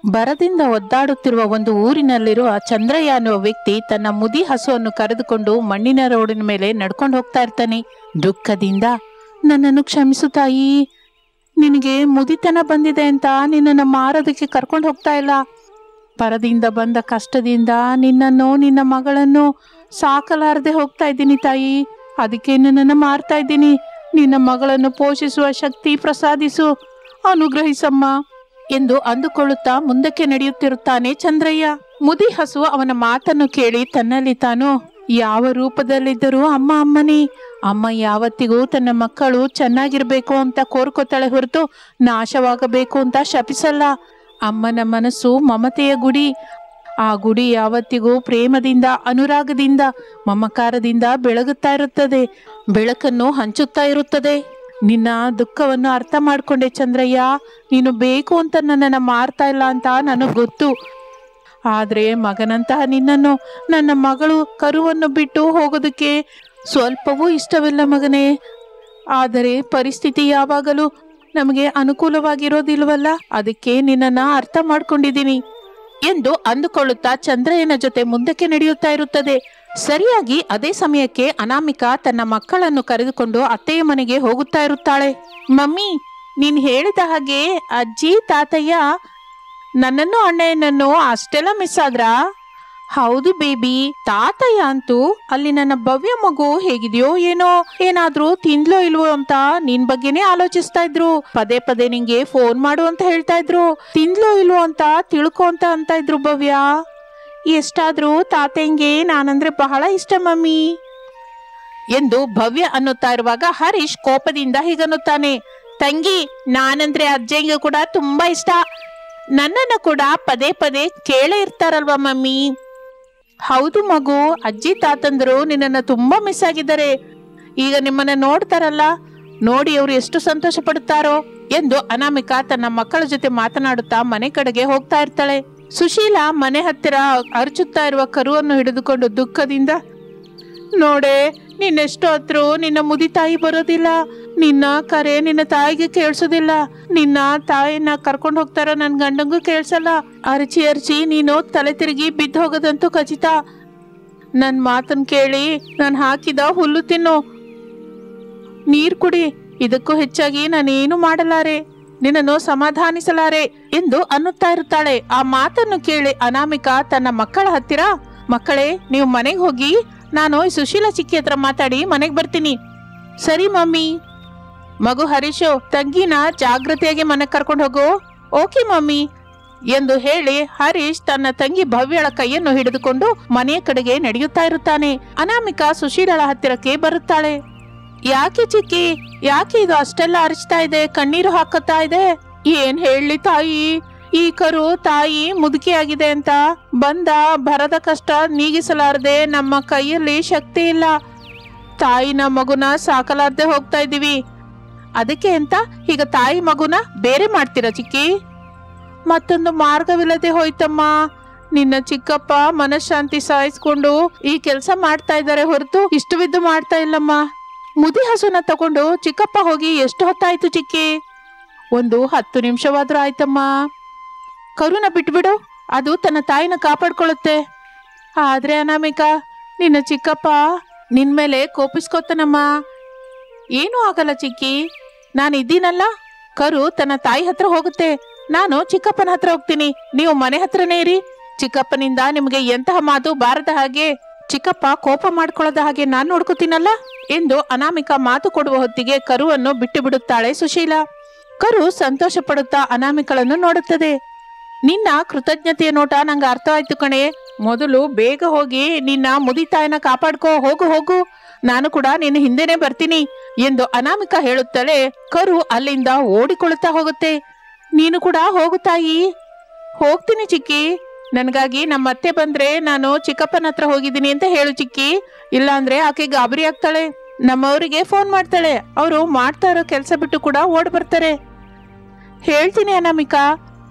ಬರದಿಂದ ಒದ್ದಾಡುತ್ತಿರುವ ಒಂದು ಊರಿನಲ್ಲಿರುವ ಚಂದ್ರಯ್ಯ ಅನ್ನುವ ವ್ಯಕ್ತಿ ತನ್ನ ಮುದಿ ಹಸುವನ್ನು ಕರೆದುಕೊಂಡು ಮಣ್ಣಿನ ರೋಡಿನ ಮೇಲೆ ನಡ್ಕೊಂಡು ಹೋಗ್ತಾ ಇರ್ತಾನೆ. ದುಃಖದಿಂದ, ನನ್ನನ್ನು ಕ್ಷಮಿಸು ತಾಯಿ, ನಿನಗೆ ಮುದಿತನ ಬಂದಿದೆ ಅಂತ ನಿನ್ನನ್ನು ಮಾರೋದಕ್ಕೆ ಕರ್ಕೊಂಡು ಹೋಗ್ತಾ ಇಲ್ಲ. ಪರದಿಂದ ಬಂದ ಕಷ್ಟದಿಂದ ನಿನ್ನನ್ನು ನಿನ್ನ ಮಗಳನ್ನು ಸಾಕಲಾರದೆ ಹೋಗ್ತಾ ಇದ್ದೀನಿ ತಾಯಿ. ಅದಕ್ಕೆ ನಿನ್ನನ್ನು ಮಾರ್ತಾ ಇದ್ದೀನಿ. ನಿನ್ನ ಮಗಳನ್ನು ಪೋಷಿಸುವ ಶಕ್ತಿ ಪ್ರಸಾದಿಸು, ಅನುಗ್ರಹಿಸಮ್ಮ ಎಂದು ಅಂದುಕೊಳ್ಳುತ್ತಾ ಮುಂದಕ್ಕೆ ನಡೆಯುತ್ತಿರುತ್ತಾನೆ ಚಂದ್ರಯ್ಯ. ಮುದಿ ಹಸು ಅವನ ಮಾತನ್ನು ಕೇಳಿ ತನ್ನಲ್ಲಿ ತಾನು, ಯಾವ ರೂಪದಲ್ಲಿದ್ದರೂ ಅಮ್ಮ ಅಮ್ಮನೇ. ಅಮ್ಮ ಯಾವತ್ತಿಗೂ ತನ್ನ ಮಕ್ಕಳು ಚೆನ್ನಾಗಿರ್ಬೇಕು ಅಂತ ಕೋರ್ಕೋತಾಳೆ ಹೊರತು ನಾಶವಾಗಬೇಕು ಅಂತ ಶಪಿಸಲ್ಲ. ಅಮ್ಮನ ಮನಸ್ಸು ಮಮತೆಯ ಗುಡಿ. ಆ ಗುಡಿ ಯಾವತ್ತಿಗೂ ಪ್ರೇಮದಿಂದ, ಅನುರಾಗದಿಂದ, ಮಮಕಾರದಿಂದ ಬೆಳಗುತ್ತಾ ಇರುತ್ತದೆ, ಬೆಳಕನ್ನು ಹಂಚುತ್ತಾ ಇರುತ್ತದೆ. ನಿನ್ನ ದುಃಖವನ್ನು ಅರ್ಥ ಮಾಡ್ಕೊಂಡೆ ಚಂದ್ರಯ್ಯ. ನೀನು ಬೇಕು ಅಂತ ನನ್ನನ್ನು ಮಾರ್ತಾ ಇಲ್ಲ ಅಂತ ನನಗೆ ಗೊತ್ತು. ಆದರೆ ಮಗನಂತಹ ನಿನ್ನನ್ನು ನನ್ನ ಮಗಳು ಕರುವನ್ನು ಬಿಟ್ಟು ಹೋಗೋದಕ್ಕೆ ಸ್ವಲ್ಪವೂ ಇಷ್ಟವಿಲ್ಲ ಮಗನೇ. ಆದರೆ ಪರಿಸ್ಥಿತಿ ಯಾವಾಗಲೂ ನಮಗೆ ಅನುಕೂಲವಾಗಿರೋದಿಲ್ವಲ್ಲ, ಅದಕ್ಕೆ ನಿನ್ನನ್ನು ಅರ್ಥ ಮಾಡ್ಕೊಂಡಿದ್ದೀನಿ ಎಂದು ಅಂದುಕೊಳ್ಳುತ್ತಾ ಚಂದ್ರಯ್ಯನ ಜೊತೆ ಮುಂದಕ್ಕೆ ನಡೆಯುತ್ತಾ ಇರುತ್ತದೆ. ಸರಿಯಾಗಿ ಅದೇ ಸಮಯಕ್ಕೆ ಅನಾಮಿಕಾ ತನ್ನ ಮಕ್ಕಳನ್ನು ಕರೆದುಕೊಂಡು ಅತ್ತೆಯ ಮನೆಗೆ ಹೋಗುತ್ತಾ ಇರುತ್ತಾಳೆ. ಮಮ್ಮಿ, ನೀನ್ ಹೇಳಿದ ಹಾಗೆ ಅಜ್ಜಿ ತಾತಯ್ಯ ನನ್ನನ್ನು ಅಣ್ಣಯ್ಯನನ್ನು ಅಷ್ಟೆಲ್ಲ ಮಿಸ್ ಆದ್ರಾ? ಹೌದು ಬೇಬಿ, ತಾತಯ್ಯ ಅಂತೂ ಅಲ್ಲಿ ನನ್ನ ಭವ್ಯ ಮಗು ಹೇಗಿದೆಯೋ ಏನೋ, ಏನಾದ್ರೂ ತಿಂದ್ಲೋ ಇಲ್ವೋ ಅಂತ ನಿನ್ ಬಗ್ಗೆನೇ ಆಲೋಚಿಸ್ತಾ ಇದ್ರು. ಪದೇ ಪದೇ ನಿಂಗೆ ಫೋನ್ ಮಾಡು ಅಂತ ಹೇಳ್ತಾ ಇದ್ರು. ತಿಂದ್ಲೋ ಇಲ್ವೋ ಅಂತ ತಿಳ್ಕೊ ಅಂತ ಇದ್ರು ಭವ್ಯ. ಎಷ್ಟಾದ್ರೂ ತಾತಯ್ಯಂಗೆ ನಾನಂದ್ರೆ ಬಹಳ ಇಷ್ಟ ಮಮ್ಮಿ ಎಂದು ಭವ್ಯ ಅನ್ನುತ್ತಾ ಇರುವಾಗ ಹರೀಶ್ ಕೋಪದಿಂದ ಹೀಗನ್ನುತ್ತಾನೆ. ತಂಗಿ, ನಾನಂದ್ರೆ ಅಜ್ಜಂಗೆ ಕೂಡ ತುಂಬಾ ಇಷ್ಟ. ನನ್ನನ್ನು ಕೂಡ ಪದೇ ಪದೇ ಕೇಳೇ ಇರ್ತಾರಲ್ವಾ ಮಮ್ಮಿ? ಹೌದು ಮಗು, ಅಜ್ಜಿ ತಾತಂದ್ರು ನಿನ್ನನ್ನು ತುಂಬಾ ಮಿಸ್ ಆಗಿದ್ದಾರೆ. ಈಗ ನಿಮ್ಮನ್ನ ನೋಡ್ತಾರಲ್ಲ, ನೋಡಿ ಅವರು ಎಷ್ಟು ಸಂತೋಷ ಪಡುತ್ತಾರೋ ಎಂದು ಅನಾಮಿಕಾ ತನ್ನ ಮಕ್ಕಳ ಜೊತೆ ಮಾತನಾಡುತ್ತಾ ಮನೆ ಕಡೆಗೆ ಹೋಗ್ತಾ ಇರ್ತಾಳೆ. ಸುಶೀಲಾ ಮನೆ ಹತ್ತಿರ ಅರಚುತ್ತಾ ಇರುವ ಕರುವನ್ನು ಹಿಡಿದುಕೊಂಡು ದುಃಖದಿಂದ, ನೋಡೆ, ನಿನ್ನೆಷ್ಟು ಹತ್ರೂ ನಿನ್ನ ಮುದಿ ತಾಯಿ ಬರೋದಿಲ್ಲ. ನಿನ್ನ ಕರೆ ನಿನ್ನ ತಾಯಿಗೆ ಕೇಳಿಸೋದಿಲ್ಲ. ನಿನ್ನ ತಾಯಿನ ಕರ್ಕೊಂಡು ಹೋಗ್ತಾರೋ ನನ್ ಗಂಡಂಗೂ ಕೇಳ್ಸಲ್ಲ. ಅರಚಿ ಅರಚಿ ನೀನು ತಲೆ ತಿರುಗಿ ಬಿದ್ದು ಹೋಗೋದಂತೂ ಖಚಿತ. ನನ್ ಮಾತನ್ ಕೇಳಿ ನಾನು ಹಾಕಿದ ಹುಲ್ಲು ತಿನ್ನು, ನೀರ್ ಕುಡಿ. ಇದಕ್ಕೂ ಹೆಚ್ಚಾಗಿ ನಾನೇನು ಮಾಡಲಾರೆ, ನಿನ್ನನ್ನು ಸಮಾಧಾನಿಸಲಾರೆ ಎಂದು ಅನ್ನುತ್ತಾ ಇರುತ್ತಾಳೆ. ಆ ಮಾತನ್ನು ಕೇಳಿ ಅನಾಮಿಕಾ ತನ್ನ ಮಕ್ಕಳ ಹತ್ತಿರ, ಮಕ್ಕಳೇ, ನೀವು ಮನೆಗೆ ಹೋಗಿ, ನಾನು ಸುಶೀಲಾ ಚಿಕ್ಕಿ ಹತ್ರ ಮಾತಾಡಿ ಮನೆಗೆ ಬರ್ತೀನಿ. ಸರಿ ಮಮ್ಮಿ. ಮಗು ಹರೀಶು, ತಂಗಿನ ಜಾಗ್ರತೆಯಾಗಿ ಮನೆಗೆ ಕರ್ಕೊಂಡು ಹೋಗು. ಓಕೆ ಮಮ್ಮಿ ಎಂದು ಹೇಳಿ ಹರೀಶ್ ತನ್ನ ತಂಗಿ ಭವ್ಯಳ ಕೈಯನ್ನು ಹಿಡಿದುಕೊಂಡು ಮನೆಯ ಕಡೆಗೆ ನಡೆಯುತ್ತಾ ಇರುತ್ತಾನೆ. ಅನಾಮಿಕಾ ಸುಶೀಲಳ ಹತ್ತಿರಕ್ಕೆ ಬರುತ್ತಾಳೆ. ಯಾಕೆ ಚಿಕ್ಕಿ, ಯಾಕೆ ಇದು ಅಷ್ಟೆಲ್ಲ ಅರಚ್ತಾ ಇದೆ, ಕಣ್ಣೀರು ಹಾಕುತ್ತಾ ಇದೆ? ಏನ್ ಹೇಳಲಿ ತಾಯಿ, ಈ ಕರು ತಾಯಿ ಮುದುಕಿಯಾಗಿದೆ ಅಂತ ಬಂದ ಬರದ ಕಷ್ಟ ನೀಗಿಸಲಾರದೆ ನಮ್ಮ ಕೈಯಲ್ಲಿ ಶಕ್ತಿ ಇಲ್ಲ. ತಾಯಿನ ಮಗುನ ಸಾಕಲಾರದೆ ಹೋಗ್ತಾ ಇದ್ದೀವಿ. ಅದಕ್ಕೆ ಅಂತ ಈಗ ತಾಯಿ ಮಗುನ ಬೇರೆ ಮಾಡ್ತೀರಾ ಚಿಕ್ಕಿ? ಮತ್ತೊಂದು ಮಾರ್ಗವಿಲ್ಲದೆ ಹೋಯ್ತಮ್ಮ. ನಿನ್ನ ಚಿಕ್ಕಪ್ಪ ಮನಃಶಾಂತಿ ಸಾಯಿಸ್ಕೊಂಡು ಈ ಕೆಲಸ ಮಾಡ್ತಾ ಇದ್ದಾರೆ ಹೊರತು ಇಷ್ಟವಿದ್ದು ಮಾಡ್ತಾ ಇಲ್ಲಮ್ಮ. ಮುದಿ ಹಸುನ ತಗೊಂಡು ಚಿಕ್ಕಪ್ಪ ಹೋಗಿ ಎಷ್ಟು ಹೊತ್ತಾಯ್ತು ಚಿಕ್ಕಿ? ಒಂದು 10 ನಿಮಿಷವಾದ್ರೂ ಆಯ್ತಮ್ಮ. ಕರುನ ಬಿಟ್ಬಿಡು, ಅದು ತನ್ನ ತಾಯಿನ ಕಾಪಾಡ್ಕೊಳ್ಳುತ್ತೆ. ಆದ್ರೆ ಅನಾಮಿಕಾ, ನಿನ್ನ ಚಿಕ್ಕಪ್ಪ ನಿನ್ ಮೇಲೆ ಕೋಪಿಸ್ಕೊತಾನಮ್ಮ. ಏನೂ ಆಗಲ್ಲ ಚಿಕ್ಕಿ, ನಾನು ಇದ್ದೀನಲ್ಲ. ಕರು ತನ್ನ ತಾಯಿ ಹತ್ರ ಹೋಗುತ್ತೆ, ನಾನು ಚಿಕ್ಕಪ್ಪನ ಹತ್ರ ಹೋಗ್ತೀನಿ. ನೀವು ಮನೆ ಹತ್ರನೇ ಇರಿ. ಚಿಕ್ಕಪ್ಪನಿಂದ ನಿಮಗೆ ಎಂತಹ ಮಾತು ಬಾರದ ಹಾಗೆ, ಚಿಕ್ಕಪ್ಪ ಕೋಪ ಮಾಡ್ಕೊಳ್ಳೋದ ಹಾಗೆ ನಾನು ನೋಡ್ಕೋತೀನಲ್ಲ ಎಂದು ಅನಾಮಿಕಾ ಮಾತು ಕೊಡುವ ಹೊತ್ತಿಗೆ ಕರುವನ್ನು ಬಿಟ್ಟು ಬಿಡುತ್ತಾಳೆ ಸುಶೀಲಾ. ಕರು ಸಂತೋಷ ಪಡುತ್ತಾ ಅನಾಮಿಕಳನ್ನು ನೋಡುತ್ತದೆ. ನಿನ್ನ ಕೃತಜ್ಞತೆಯ ನೋಟ ನಂಗೆ ಅರ್ಥ ಆಯ್ತು ಕಣೆ. ಮೊದಲು ಬೇಗ ಹೋಗಿ ನಿನ್ನ ಮುದಿ ತಾಯಿನ ಕಾಪಾಡ್ಕೋ, ಹೋಗು ಹೋಗು, ನಾನು ಕೂಡ ನಿನ್ನ ಹಿಂದೆನೆ ಬರ್ತೀನಿ ಎಂದು ಅನಾಮಿಕಾ ಹೇಳುತ್ತಲೇ ಕರು ಅಲ್ಲಿಂದ ಓಡಿಕೊಳ್ಳುತ್ತಾ ಹೋಗುತ್ತೆ. ನೀನು ಕೂಡ ಹೋಗು ತಾಯಿ. ಹೋಗ್ತೀನಿ ಚಿಕ್ಕಿ. ನನ್ಗಾಗಿ ನಮ್ಮ ಅತ್ತೆ ಬಂದ್ರೆ ನಾನು ಚಿಕ್ಕಪ್ಪನ ಹತ್ರ ಹೋಗಿದ್ದೀನಿ ಅಂತ ಹೇಳು ಚಿಕ್ಕಿ. ಇಲ್ಲ ಅಂದ್ರೆ ಆಕೆ ಗಾಬರಿ ಆಗ್ತಾಳೆ, ನಮ್ಮವರಿಗೆ ಫೋನ್ ಮಾಡ್ತಾಳೆ. ಅವರು ಮಾಡ್ತಾ ಇರೋ ಕೆಲಸ ಬಿಟ್ಟು ಕೂಡ ಓಡ್ ಬರ್ತಾರೆ. ಹೇಳ್ತೀನಿ ಅನಾಮಿಕಾ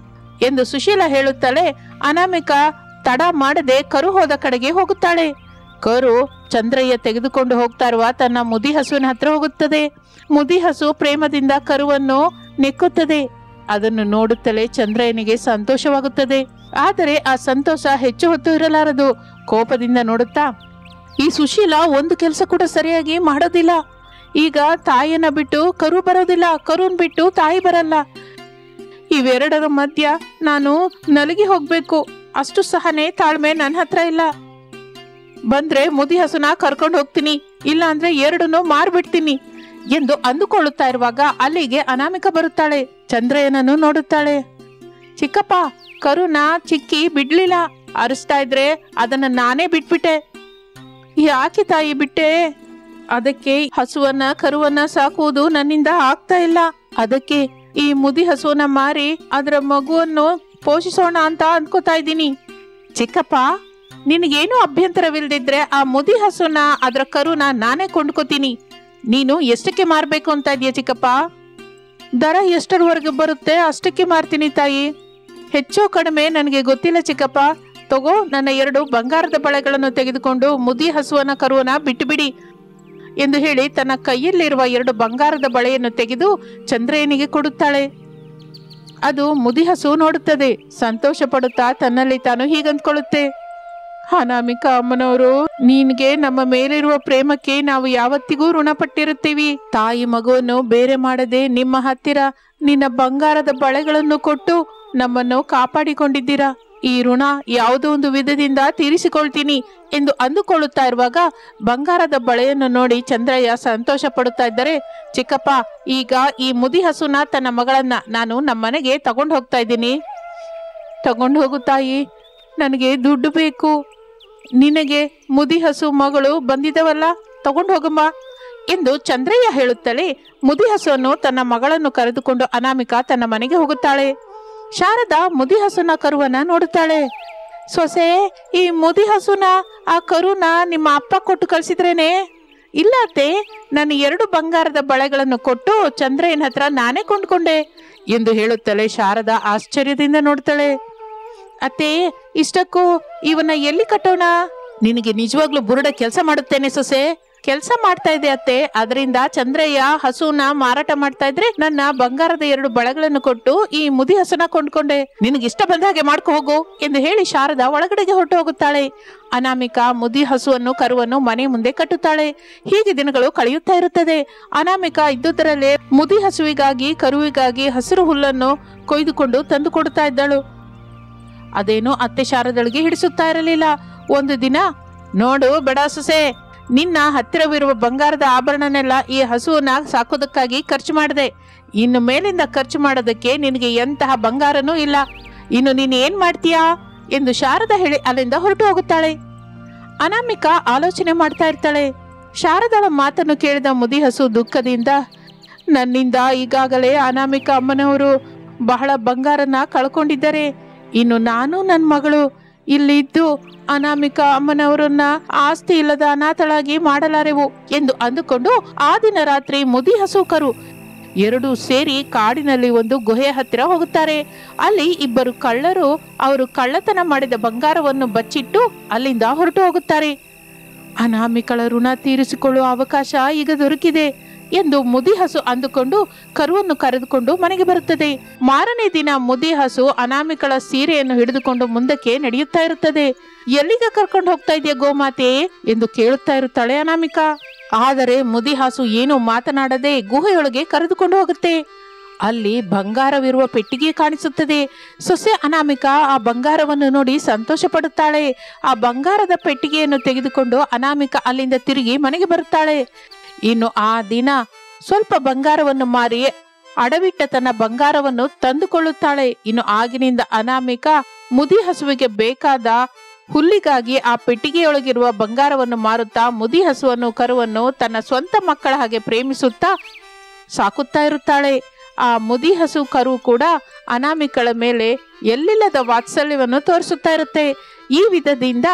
ಎಂದು ಸುಶೀಲಾ ಹೇಳುತ್ತಾಳೆ. ಅನಾಮಿಕಾ ತಡ ಮಾಡದೆ ಕರು ಹೋದ ಕಡೆಗೆ ಹೋಗುತ್ತಾಳೆ. ಕರು ಚಂದ್ರಯ್ಯ ತೆಗೆದುಕೊಂಡು ಹೋಗ್ತಾ ಇರುವ ತನ್ನ ಮುದಿ ಹಸುವಿನ ಹತ್ರ ಹೋಗುತ್ತದೆ. ಮುದಿ ಹಸು ಪ್ರೇಮದಿಂದ ಕರುವನ್ನು ನೆಕ್ಕುತ್ತದೆ. ಅದನ್ನು ನೋಡುತ್ತಲೇ ಚಂದ್ರಯ್ಯನಿಗೆ ಸಂತೋಷವಾಗುತ್ತದೆ. ಆದರೆ ಆ ಸಂತೋಷ ಹೆಚ್ಚು ಹೊತ್ತು ಇರಲಾರದು. ಕೋಪದಿಂದ ನೋಡುತ್ತಾ, ಈ ಸುಶೀಲ ಒಂದು ಕೆಲಸ ಕೂಡ ಸರಿಯಾಗಿ ಮಾಡೋದಿಲ್ಲ. ಈಗ ತಾಯಿಯನ್ನ ಬಿಟ್ಟು ಕರು ಬರೋದಿಲ್ಲ, ಕರುನ್ ಬಿಟ್ಟು ತಾಯಿ ಬರಲ್ಲ. ಇವೆರಡರ ಮಧ್ಯ ನಾನು ನಲಗಿ ಹೋಗ್ಬೇಕು. ಅಷ್ಟು ಸಹನೆ ತಾಳ್ಮೆ ನನ್ನ ಹತ್ರ ಇಲ್ಲ. ಬಂದ್ರೆ ಮುದಿ ಹಸುನ ಕರ್ಕೊಂಡು ಹೋಗ್ತೀನಿ, ಇಲ್ಲ ಅಂದ್ರೆ ಎರಡನ್ನೂ ಮಾರ್ಬಿಡ್ತೀನಿ ಎಂದು ಅಂದುಕೊಳ್ಳುತ್ತಾ ಇರುವಾಗ ಅಲ್ಲಿಗೆ ಅನಾಮಿಕ ಬರುತ್ತಾಳೆ. ಚಂದ್ರಯ್ಯನನ್ನು ನೋಡುತ್ತಾಳೆ. ಚಿಕ್ಕಪ್ಪ, ಕರುನ ಚಿಕ್ಕಿ ಬಿಡ್ಲಿಲ್ಲ. ಅರಿಸ್ತಾ ಇದ್ರೆ ಅದನ್ನ ನಾನೇ ಬಿಟ್ಬಿಟ್ಟೆ. ಯಾಕೆ ತಾಯಿ ಬಿಟ್ಟೆ? ಅದಕ್ಕೆ ಹಸುವನ್ನ ಕರುವನ್ನ ಸಾಕುವುದು ನನ್ನಿಂದ ಆಗ್ತಾ ಇಲ್ಲ. ಅದಕ್ಕೆ ಈ ಮುದಿ ಹಸುವನ್ನ ಮಾರಿ ಅದರ ಮಗುವನ್ನು ಪೋಷಿಸೋಣ ಅಂತ ಅನ್ಕೋತಾ ಇದ್ದೀನಿ. ಚಿಕ್ಕಪ್ಪ, ನಿನಗೇನು ಅಭ್ಯಂತರವಿಲ್ದಿದ್ರೆ ಆ ಮುದಿ ಹಸುನ ಅದರ ಕರುನ ನಾನೇ ಕೊಂಡ್ಕೋತೀನಿ. ನೀನು ಎಷ್ಟಕ್ಕೆ ಮಾರ್ಬೇಕು ಅಂತ ಇದೆಯಾ ಚಿಕ್ಕಪ್ಪ? ದರ ಎಷ್ಟರವರೆಗೆ ಬರುತ್ತೆ ಅಷ್ಟಕ್ಕೆ ಮಾರ್ತೀನಿ ತಾಯಿ. ಹೆಚ್ಚು ಕಡಿಮೆ ನನಗೆ ಗೊತ್ತಿಲ್ಲ ಚಿಕ್ಕಪ್ಪ. ತಗೋ, ನನ್ನ 2 ಬಂಗಾರದ ಬಳೆಗಳನ್ನು ತೆಗೆದುಕೊಂಡು ಮುದಿ ಹಸುವನ ಕರುವನ ಬಿಟ್ಟು ಬಿಡಿ ಎಂದು ಹೇಳಿ ತನ್ನ ಕೈಯಲ್ಲಿರುವ 2 ಬಂಗಾರದ ಬಳೆಯನ್ನು ತೆಗೆದು ಚಂದ್ರಯ್ಯನಿಗೆ ಕೊಡುತ್ತಾಳೆ. ಅದು ಮುದಿ ಹಸು ನೋಡುತ್ತದೆ. ಸಂತೋಷ ಪಡುತ್ತಾ ತನ್ನಲ್ಲಿ ತಾನು ಹೀಗಂದ್ಕೊಳ್ಳುತ್ತೆ, ಅನಾಮಿಕ ಅಮ್ಮನವರು, ನಿನ್ಗೆ ನಮ್ಮ ಮೇಲಿರುವ ಪ್ರೇಮಕ್ಕೆ ನಾವು ಯಾವತ್ತಿಗೂ ಋಣಪಟ್ಟಿರುತ್ತೀವಿ. ತಾಯಿ ಮಗುವನ್ನು ಬೇರೆ ಮಾಡದೆ ನಿಮ್ಮ ಹತ್ತಿರ ನಿನ್ನ ಬಂಗಾರದ ಬಳೆಗಳನ್ನು ಕೊಟ್ಟು ನಮ್ಮನ್ನು ಕಾಪಾಡಿಕೊಂಡಿದ್ದೀರಾ. ಈ ಋಣ ಯಾವುದೋ ಒಂದು ವಿಧದಿಂದ ತೀರಿಸಿಕೊಳ್ತೀನಿ ಎಂದು ಅಂದುಕೊಳ್ಳುತ್ತಾ ಇರುವಾಗ ಬಂಗಾರದ ಬಳೆಯನ್ನು ನೋಡಿ ಚಂದ್ರಯ್ಯ ಸಂತೋಷ ಪಡುತ್ತಾ ಇದ್ದರೆ, ಚಿಕ್ಕಪ್ಪ, ಈಗ ಈ ಮುದಿ ಹಸುನ ತನ್ನ ಮಗಳನ್ನ ನಾನು ನಮ್ಮನೆಗೆ ತಗೊಂಡು ಹೋಗ್ತಾ ಇದ್ದೀನಿ. ತಗೊಂಡು ಹೋಗು ತಾಯಿ, ನನಗೆ ದುಡ್ಡು ಬೇಕು. ನಿನಗೆ ಮುದಿ ಹಸು ಮಗಳು ಬಂದಿದ್ದವಲ್ಲ, ತಗೊಂಡು ಹೋಗಮ್ಮ ಎಂದು ಚಂದ್ರಯ್ಯ ಹೇಳುತ್ತಲೇ ಮುದಿ ಹಸುವನ್ನು ತನ್ನ ಮಗಳನ್ನು ಕರೆದುಕೊಂಡು ಅನಾಮಿಕ ತನ್ನ ಮನೆಗೆ ಹೋಗುತ್ತಾಳೆ. ಶಾರದಾ ಮುದಿ ಹಸುನ ಕರುವನ್ನ ನೋಡುತ್ತಾಳೆ. ಸೊಸೆ, ಈ ಮುದಿ ಹಸುನ ಆ ಕರುನ ನಿಮ್ಮ ಅಪ್ಪ ಕೊಟ್ಟು ಕಳಿಸಿದ್ರೇನೆ? ಇಲ್ಲ ಅತ್ತೆ, ನಾನು 2 ಬಂಗಾರದ ಬಳೆಗಳನ್ನು ಕೊಟ್ಟು ಚಂದ್ರಯ್ಯನ ಹತ್ರ ನಾನೇ ಕೊಂಡ್ಕೊಂಡೆ ಎಂದು ಹೇಳುತ್ತಲೇ ಶಾರದಾ ಆಶ್ಚರ್ಯದಿಂದ ನೋಡ್ತಾಳೆ. ಅತ್ತೆ, ಇಷ್ಟಕ್ಕೂ ಇವನ್ನ ಎಲ್ಲಿ ಕಟ್ಟೋಣ? ನಿನಗೆ ನಿಜವಾಗ್ಲೂ ಬುರುಡ ಕೆಲಸ ಮಾಡುತ್ತೇನೆ ಸೊಸೆ. ಕೆಲಸ ಮಾಡ್ತಾ ಇದೆ ಅತ್ತೆ, ಅದರಿಂದ ಚಂದ್ರಯ್ಯ ಹಸುನ ಮಾರಾಟ ಮಾಡ್ತಾ ಇದ್ರೆ ನನ್ನ ಬಂಗಾರದ 2 ಬಳೆಗಳನ್ನು ಕೊಟ್ಟು ಈ ಮುದಿ ಹಸುನ ಕೊಂಡ್ಕೊಂಡೆ. ನಿನಗಿಷ್ಟ ಬಂದ ಹಾಗೆ ಮಾಡ್ಕೊ ಹೋಗು ಎಂದು ಹೇಳಿ ಶಾರದಾ ಒಳಗಡೆಗೆ ಹೊರಟು ಹೋಗುತ್ತಾಳೆ. ಅನಾಮಿಕ ಮುದಿ ಹಸುವನ್ನು ಕರುವನ್ನು ಮನೆ ಮುಂದೆ ಕಟ್ಟುತ್ತಾಳೆ. ಹೀಗೆ ದಿನಗಳು ಕಳೆಯುತ್ತಾ ಇರುತ್ತದೆ. ಅನಾಮಿಕ ಇದ್ದುದರಲ್ಲೇ ಮುದಿ ಹಸುವಿಗಾಗಿ ಕರುವಿಗಾಗಿ ಹಸಿರು ಹುಲ್ಲನ್ನು ಕೊಯ್ದುಕೊಂಡು ತಂದು ಕೊಡುತ್ತಾ ಇದ್ದಳು. ಅದೇನು ಅತ್ತೆ ಶಾರದಳಿಗೆ ಹಿಡಿಸುತ್ತಾ ಇರಲಿಲ್ಲ. ಒಂದು ದಿನ, ನೋಡು ಬೇಡ ಸೊಸೆ, ನಿನ್ನ ಹತ್ತಿರವಿರುವ ಬಂಗಾರದ ಆಭರಣನೆಲ್ಲ ಈ ಹಸುವನ್ನ ಸಾಕೋದಕ್ಕಾಗಿ ಖರ್ಚು ಮಾಡಿದೆ. ಇನ್ನು ಮೇಲಿಂದ ಖರ್ಚು ಮಾಡೋದಕ್ಕೆ ನಿನಗೆ ಎಂತಹ ಬಂಗಾರನೂ ಇಲ್ಲ. ಇನ್ನು ನೀನು ಏನ್ ಮಾಡ್ತೀಯಾ ಎಂದು ಶಾರದಾ ಹೇಳಿ ಅಲ್ಲಿಂದ ಹೊರಟು ಹೋಗುತ್ತಾಳೆ. ಅನಾಮಿಕ ಆಲೋಚನೆ ಮಾಡ್ತಾ ಇರ್ತಾಳೆ. ಶಾರದಾಳ ಮಾತನ್ನು ಕೇಳಿದ ಮುದಿ ಹಸು ದುಃಖದಿಂದ, ನನ್ನಿಂದ ಈಗಾಗಲೇ ಅನಾಮಿಕ ಅಮ್ಮನವರು ಬಹಳ ಬಂಗಾರನ ಕಳ್ಕೊಂಡಿದ್ದಾರೆ. ಇನ್ನು ನಾನು ನನ್ನ ಮಗಳು ಇಲ್ಲಿದ್ದು ಅನಾಮಿಕ ಅಮ್ಮನವರನ್ನ ಆಸ್ತಿ ಇಲ್ಲದ ಅನಾಥಳಾಗಿ ಮಾಡಲಾರೆವು ಎಂದು ಅಂದುಕೊಂಡು ಆ ದಿನ ರಾತ್ರಿ ಮುದಿ ಹಸು ಕರು 2 ಸೇರಿ ಕಾಡಿನಲ್ಲಿ ಒಂದು ಗುಹೆಯ ಹತ್ತಿರ ಹೋಗುತ್ತಾರೆ. ಅಲ್ಲಿ 2 ಕಳ್ಳರು ಅವರು ಕಳ್ಳತನ ಮಾಡಿದ ಬಂಗಾರವನ್ನು ಬಚ್ಚಿಟ್ಟು ಅಲ್ಲಿಂದ ಹೊರಟು ಹೋಗುತ್ತಾರೆ. ಅನಾಮಿಕಳ ಋಣ ತೀರಿಸಿಕೊಳ್ಳುವ ಅವಕಾಶ ಈಗ ದೊರಕಿದೆ ಎಂದು ಮುದಿ ಹಸು ಅಂದುಕೊಂಡು ಕರುವನ್ನು ಕರೆದುಕೊಂಡು ಮನೆಗೆ ಬರುತ್ತದೆ. ಮಾರನೇ ದಿನ ಮುದಿ ಹಸು ಅನಾಮಿಕಳ ಸೀರೆಯನ್ನು ಹಿಡಿದುಕೊಂಡು ಮುಂದಕ್ಕೆ ನಡೆಯುತ್ತಾ ಇರುತ್ತದೆ. ಎಲ್ಲಿಗೆ ಕರ್ಕೊಂಡು ಹೋಗ್ತಾ ಇದೆಯಾ ಗೋಮಾತೆ ಎಂದು ಕೇಳುತ್ತಾ ಇರುತ್ತಾಳೆ ಅನಾಮಿಕ. ಆದರೆ ಮುದಿ ಹಸು ಏನು ಮಾತನಾಡದೆ ಗುಹೆಯೊಳಗೆ ಕರೆದುಕೊಂಡು ಹೋಗುತ್ತೆ. ಅಲ್ಲಿ ಬಂಗಾರವಿರುವ ಪೆಟ್ಟಿಗೆ ಕಾಣಿಸುತ್ತದೆ. ಸೊಸೆ ಅನಾಮಿಕ ಆ ಬಂಗಾರವನ್ನು ನೋಡಿ ಸಂತೋಷ ಪಡುತ್ತಾಳೆ. ಆ ಬಂಗಾರದ ಪೆಟ್ಟಿಗೆಯನ್ನು ತೆಗೆದುಕೊಂಡು ಅನಾಮಿಕ ಅಲ್ಲಿಂದ ತಿರುಗಿ ಮನೆಗೆ ಬರುತ್ತಾಳೆ. ಇನ್ನು ಆ ದಿನ ಸ್ವಲ್ಪ ಬಂಗಾರವನ್ನು ಮಾರಿ ಅಡವಿಟ್ಟ ತನ್ನ ಬಂಗಾರವನ್ನು ತಂದುಕೊಳ್ಳುತ್ತಾಳೆ. ಇನ್ನು ಆಗಿನಿಂದ ಅನಾಮಿಕ ಮುದಿ ಹಸುವಿಗೆ ಬೇಕಾದ ಹುಲ್ಲಿಗಾಗಿ ಆ ಪೆಟ್ಟಿಗೆಯೊಳಗಿರುವ ಬಂಗಾರವನ್ನು ಮಾರುತ್ತಾ ಮುದಿ ಹಸುವನ್ನು ಕರುವನ್ನು ತನ್ನ ಸ್ವಂತ ಮಕ್ಕಳ ಹಾಗೆ ಪ್ರೇಮಿಸುತ್ತಾ ಸಾಕುತ್ತಾ ಇರುತ್ತಾಳೆ. ಆ ಮುದಿ ಹಸು ಕರು ಕೂಡ ಅನಾಮಿಕಳ ಮೇಲೆ ಎಲ್ಲಿಲ್ಲದ ವಾತ್ಸಲ್ಯವನ್ನು ತೋರಿಸುತ್ತಾ ಇರುತ್ತೆ. ಈ ವಿಧದಿಂದ